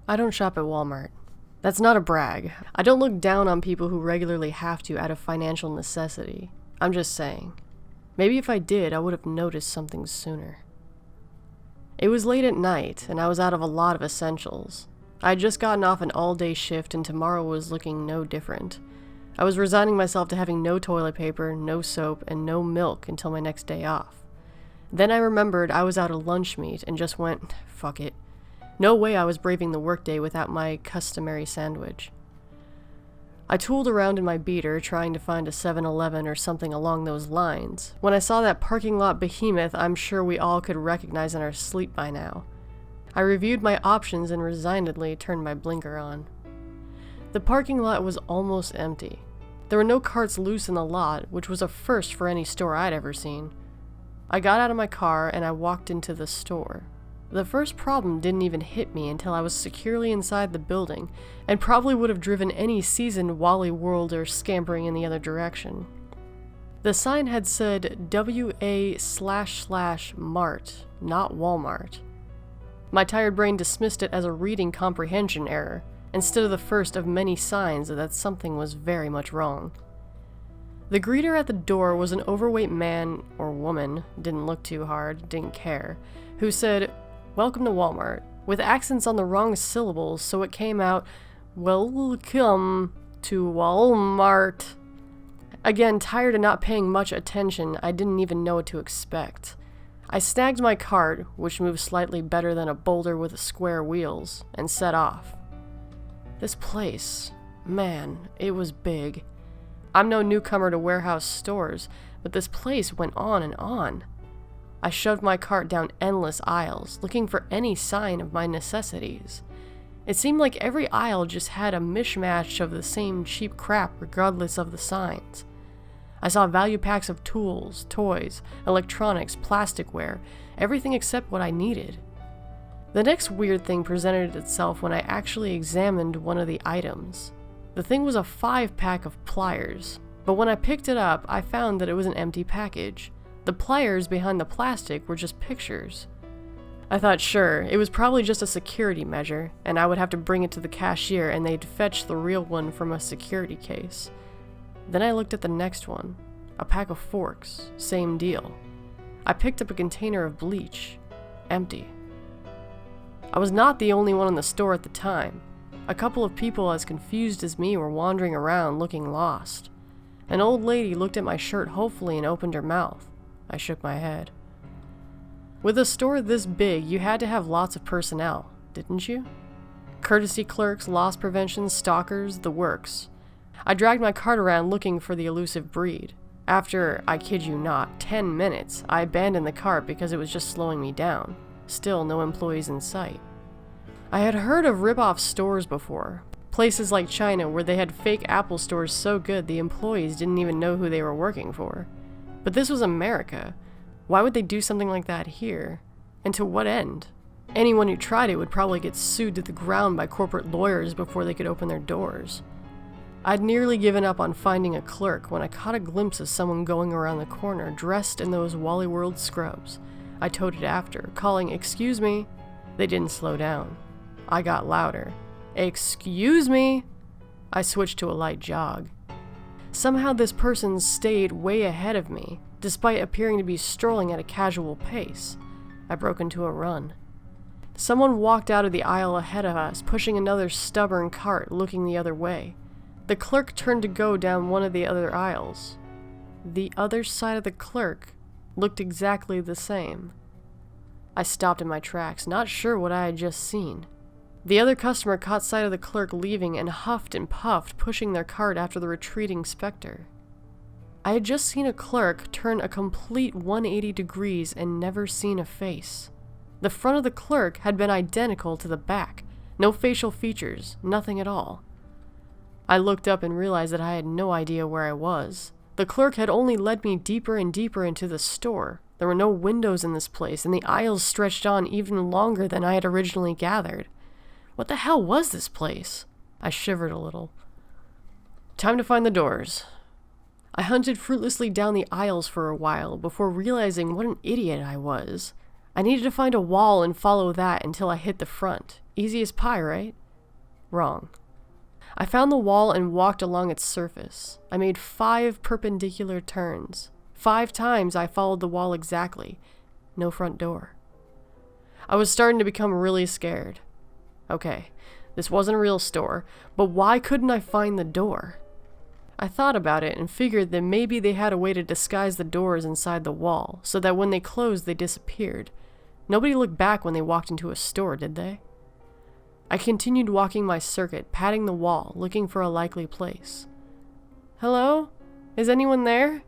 I don't shop at Walmart. That's not a brag. I don't look down on people who regularly have to out of financial necessity. I'm just saying. Maybe if I did, I would have noticed something sooner. It was late at night, and I was out of a lot of essentials. I had just gotten off an all-day shift, and tomorrow was looking no different. I was resigning myself to having no toilet paper, no soap, and no milk until my next day off. Then I remembered I was out of lunch meat and just went, fuck it. No way I was braving the workday without my customary sandwich. I tooled around in my beater trying to find a 7-Eleven or something along those lines, when I saw that parking lot behemoth I'm sure we all could recognize in our sleep by now. I reviewed my options and resignedly turned my blinker on. The parking lot was almost empty. There were no carts loose in the lot, which was a first for any store I'd ever seen. I got out of my car and I walked into the store. The first problem didn't even hit me until I was securely inside the building, and probably would have driven any seasoned Wally Worlder scampering in the other direction. The sign had said WA//Mart, not Walmart. My tired brain dismissed it as a reading comprehension error, instead of the first of many signs that something was very much wrong. The greeter at the door was an overweight man, or woman, didn't look too hard, didn't care, who said, "Welcome to Walmart," with accents on the wrong syllables, so it came out, "Welcome to Walmart." Again, tired of not paying much attention, I didn't even know what to expect. I snagged my cart, which moved slightly better than a boulder with square wheels, and set off. This place, man, it was big. I'm no newcomer to warehouse stores, but this place went on and on. I shoved my cart down endless aisles, looking for any sign of my necessities. It seemed like every aisle just had a mishmash of the same cheap crap regardless of the signs. I saw value packs of tools, toys, electronics, plasticware, everything except what I needed. The next weird thing presented itself when I actually examined one of the items. The thing was a 5-pack of pliers, but when I picked it up, I found that it was an empty package. The pliers behind the plastic were just pictures. I thought sure, it was probably just a security measure, and I would have to bring it to the cashier and they'd fetch the real one from a security case. Then I looked at the next one. A pack of forks, same deal. I picked up a container of bleach. Empty. I was not the only one in the store at the time. A couple of people as confused as me were wandering around looking lost. An old lady looked at my shirt hopefully and opened her mouth. I shook my head. With a store this big, you had to have lots of personnel, didn't you? Courtesy clerks, loss prevention, stalkers, the works. I dragged my cart around looking for the elusive breed. After, I kid you not, 10 minutes, I abandoned the cart because it was just slowing me down. Still no employees in sight. I had heard of rip-off stores before. Places like China where they had fake Apple stores so good the employees didn't even know who they were working for. But this was America. Why would they do something like that here? And to what end? Anyone who tried it would probably get sued to the ground by corporate lawyers before they could open their doors. I'd nearly given up on finding a clerk when I caught a glimpse of someone going around the corner dressed in those Wally World scrubs. I toted after, calling, "Excuse me." They didn't slow down. I got louder. "Excuse me." I switched to a light jog. Somehow this person stayed way ahead of me, despite appearing to be strolling at a casual pace. I broke into a run. Someone walked out of the aisle ahead of us, pushing another stubborn cart looking the other way. The clerk turned to go down one of the other aisles. The other side of the clerk looked exactly the same. I stopped in my tracks, not sure what I had just seen. The other customer caught sight of the clerk leaving and huffed and puffed, pushing their cart after the retreating specter. I had just seen a clerk turn a complete 180 degrees and never seen a face. The front of the clerk had been identical to the back. No facial features, nothing at all. I looked up and realized that I had no idea where I was. The clerk had only led me deeper and deeper into the store. There were no windows in this place, and the aisles stretched on even longer than I had originally gathered. What the hell was this place? I shivered a little. Time to find the doors. I hunted fruitlessly down the aisles for a while before realizing what an idiot I was. I needed to find a wall and follow that until I hit the front. Easy as pie, right? Wrong. I found the wall and walked along its surface. I made 5 perpendicular turns. 5 times I followed the wall exactly. No front door. I was starting to become really scared. Okay, this wasn't a real store, but why couldn't I find the door? I thought about it and figured that maybe they had a way to disguise the doors inside the wall, so that when they closed, they disappeared. Nobody looked back when they walked into a store, did they? I continued walking my circuit, patting the wall, looking for a likely place. Hello? Is anyone there?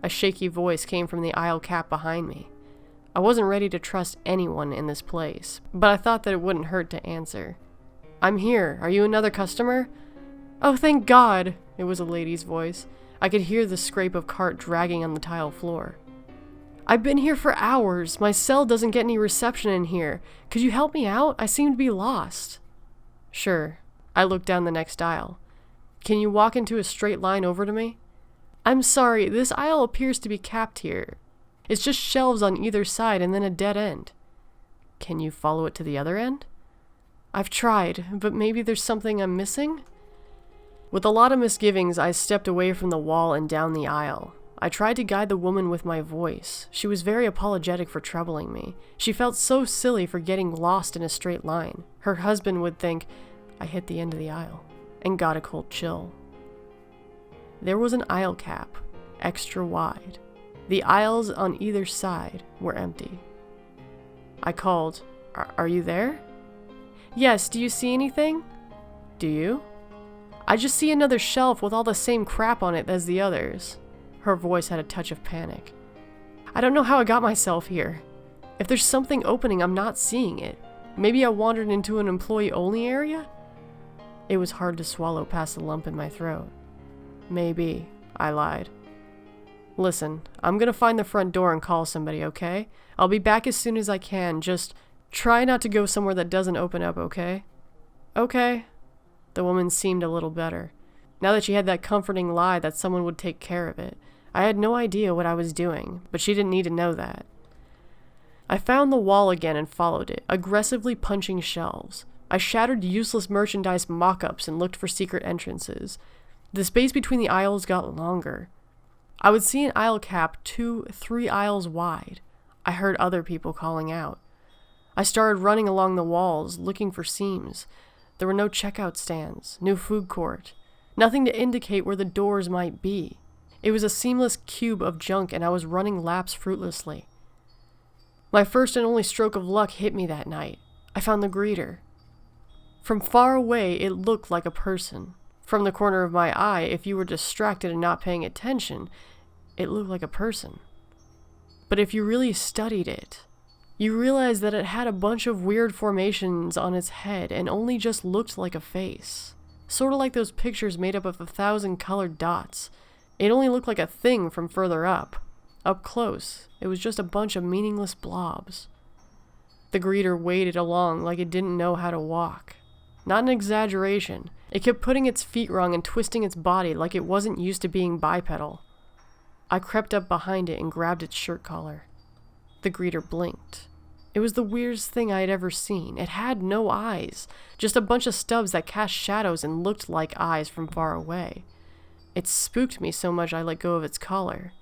A shaky voice came from the aisle cap behind me. I wasn't ready to trust anyone in this place, but I thought that it wouldn't hurt to answer. I'm here. Are you another customer? Oh, thank God! It was a lady's voice. I could hear the scrape of cart dragging on the tile floor. I've been here for hours. My cell doesn't get any reception in here. Could you help me out? I seem to be lost. Sure. I looked down the next aisle. Can you walk into a straight line over to me? I'm sorry, this aisle appears to be capped here. It's just shelves on either side and then a dead end. Can you follow it to the other end? I've tried, but maybe there's something I'm missing? With a lot of misgivings, I stepped away from the wall and down the aisle. I tried to guide the woman with my voice. She was very apologetic for troubling me. She felt so silly for getting lost in a straight line. Her husband would think I hit the end of the aisle and got a cold chill. There was an aisle cap, extra wide. The aisles on either side were empty. I called, Are you there? Yes, do you see anything? Do you? I just see another shelf with all the same crap on it as the others. Her voice had a touch of panic. I don't know how I got myself here. If there's something opening, I'm not seeing it. Maybe I wandered into an employee-only area? It was hard to swallow past the lump in my throat. Maybe, I lied. Listen, I'm gonna find the front door and call somebody, okay? I'll be back as soon as I can. Just try not to go somewhere that doesn't open up, okay? Okay. The woman seemed a little better. Now that she had that comforting lie that someone would take care of it. I had no idea what I was doing, but she didn't need to know that. I found the wall again and followed it, aggressively punching shelves. I shattered useless merchandise mock-ups and looked for secret entrances. The space between the aisles got longer. I would see an aisle cap 2-3 aisles wide. I heard other people calling out. I started running along the walls, looking for seams. There were no checkout stands, no food court, nothing to indicate where the doors might be. It was a seamless cube of junk, and I was running laps fruitlessly. My first and only stroke of luck hit me that night. I found the greeter. From far away, it looked like a person. From the corner of my eye, if you were distracted and not paying attention, it looked like a person. But if you really studied it, you realized that it had a bunch of weird formations on its head and only just looked like a face. Sort of like those pictures made up of 1,000 colored dots. It only looked like a thing from further up. Up close, it was just a bunch of meaningless blobs. The greeter waded along like it didn't know how to walk. Not an exaggeration. It kept putting its feet wrong and twisting its body like it wasn't used to being bipedal. I crept up behind it and grabbed its shirt collar. The greeter blinked. It was the weirdest thing I had ever seen. It had no eyes, just a bunch of stubs that cast shadows and looked like eyes from far away. It spooked me so much I let go of its collar.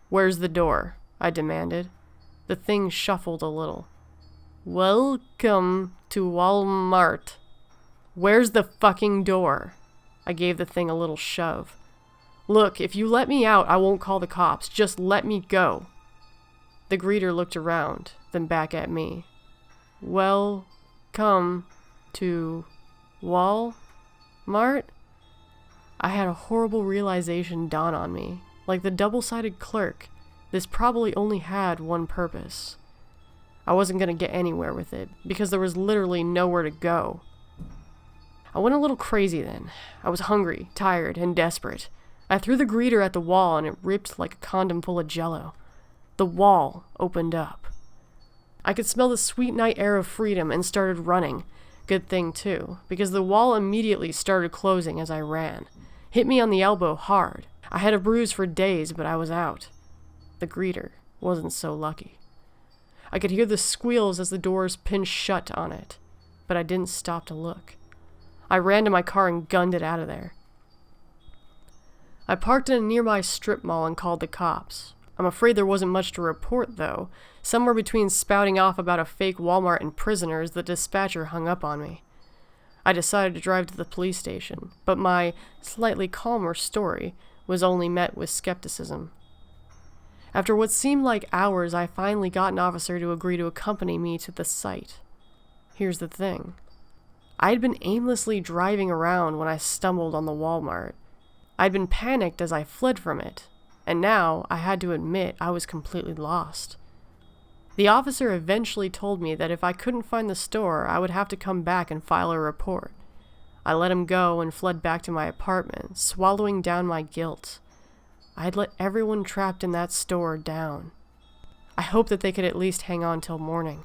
"Where's the door?" I demanded. The thing shuffled a little. "Welcome to Wallmart." "Where's the fucking door?" I gave the thing a little shove. "Look, if you let me out, I won't call the cops. Just let me go." The greeter looked around, then back at me. "Welcome to Wallmart?" I had a horrible realization dawn on me. Like the double-sided clerk, this probably only had one purpose. I wasn't going to get anywhere with it, because there was literally nowhere to go. I went a little crazy then. I was hungry, tired, and desperate. I threw the greeter at the wall and it ripped like a condom full of jello. The wall opened up. I could smell the sweet night air of freedom and started running. Good thing too, because the wall immediately started closing as I ran. Hit me on the elbow hard. I had a bruise for days, but I was out. The greeter wasn't so lucky. I could hear the squeals as the doors pinned shut on it, but I didn't stop to look. I ran to my car and gunned it out of there. I parked in a nearby strip mall and called the cops. I'm afraid there wasn't much to report, though. Somewhere between spouting off about a fake Walmart and prisoners, the dispatcher hung up on me. I decided to drive to the police station, but my slightly calmer story was only met with skepticism. After what seemed like hours, I finally got an officer to agree to accompany me to the site. Here's the thing. I had been aimlessly driving around when I stumbled on the Walmart. I'd been panicked as I fled from it, and now I had to admit I was completely lost. The officer eventually told me that if I couldn't find the store, I would have to come back and file a report. I let him go and fled back to my apartment, swallowing down my guilt. I had let everyone trapped in that store down. I hoped that they could at least hang on till morning.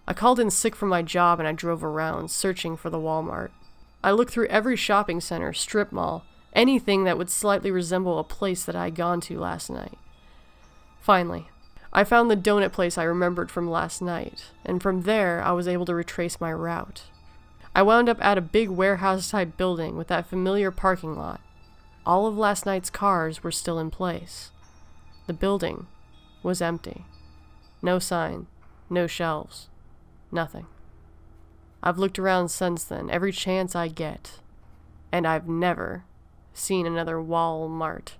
I called in sick from my job and I drove around, searching for the Walmart. I looked through every shopping center, strip mall, anything that would slightly resemble a place that I had gone to last night. Finally, I found the donut place I remembered from last night, and from there I was able to retrace my route. I wound up at a big warehouse-type building with that familiar parking lot. All of last night's cars were still in place. The building was empty. No sign, no shelves, nothing. I've looked around since then, every chance I get, and I've never seen another Wallmart.